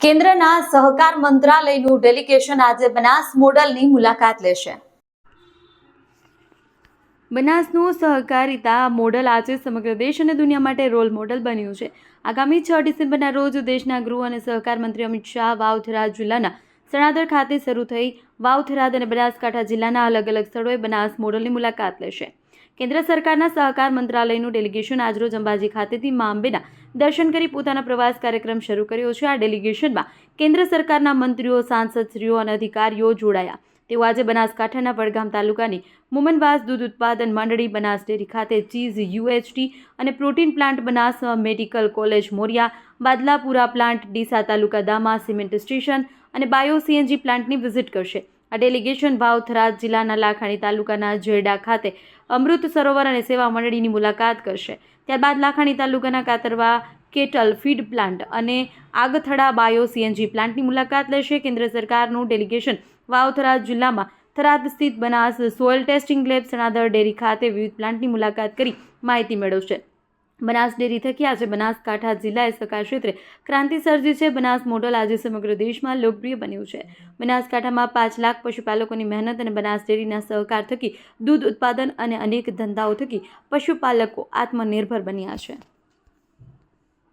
કેન્દ્રના સહકાર મંત્રાલયનું ડેલિગેશન આજે બનાસ મોડલની મુલાકાત લેશે। બનાસનું સહકારિતા મોડલ આજે સમગ્ર દેશ અને દુનિયા માટે રોલ મોડલ બન્યું છે। આગામી 6 ડિસેમ્બરના રોજ દેશના ગૃહ અને સહકાર મંત્રી અમિત શાહ વાવ-થરાદ જિલ્લાના સણાદર ખાતે શરૂ થઈ વાવ-થરાદ અને બનાસકાંઠા જિલ્લાના અલગ અલગ સ્થળોએ બનાસ મોડલની મુલાકાત લેશે। કેન્દ્ર સરકારના સહકાર મંત્રાલયનું ડેલિગેશન આજરોજ અંબાજી ખાતેથી મા અંબેના દર્શન કરી પોતાના પ્રવાસ કાર્યક્રમ શરૂ કર્યો છે। આ ડેલિગેશનમાં કેન્દ્ર સરકારના મંત્રીઓ, સાંસદશ્રીઓ અને અધિકારીઓ જોડાયા। તેઓ આજે બનાસકાંઠાના વડગામ તાલુકાની મુમનવાસ દૂધ ઉત્પાદન મંડળી, બનાસ ડેરી ખાતે ચીઝ યુએચટી અને protein plant, Banas medical college Moriya, Badlapura plant, Deesa taluka Dama cement station અને બાયો સીએનજી પ્લાન્ટની વિઝિટ કરશે। આ ડેલિગેશન વાવ-થરાદ જિલ્લાના લાખાણી તાલુકાના જેરડા ખાતે અમૃત સરોવર અને સેવા મંડળીની મુલાકાત કરશે। ત્યારબાદ લાખાણી તાલુકાના કાતરવા કેટલ ફીડ પ્લાન્ટ અને આગથડા બાયો સીએનજી પ્લાન્ટની મુલાકાત લેશે। કેન્દ્ર સરકારનું ડેલિગેશન વાવ-થરાદ જિલ્લામાં થરાદ સ્થિત Banas soil testing lab, Sanadar dairy ખાતે વિવિધ પ્લાન્ટની મુલાકાત કરી માહિતી મેળવશે। બનાસ ડેરી થકી આજે બનાસકાંઠા જિલ્લાએ સહકાર ક્ષેત્રે ક્રાંતિ સર્જી છે। બનાસ મોડલ આજે સમગ્ર દેશમાં લોકપ્રિય બન્યું છે। બનાસકાંઠામાં 5 લાખ પશુપાલકોની મહેનત અને બનાસ ડેરીના સહકાર થકી દૂધ ઉત્પાદન અને અનેક ધંધાઓ થકી પશુપાલકો આત્મનિર્ભર બન્યા છે।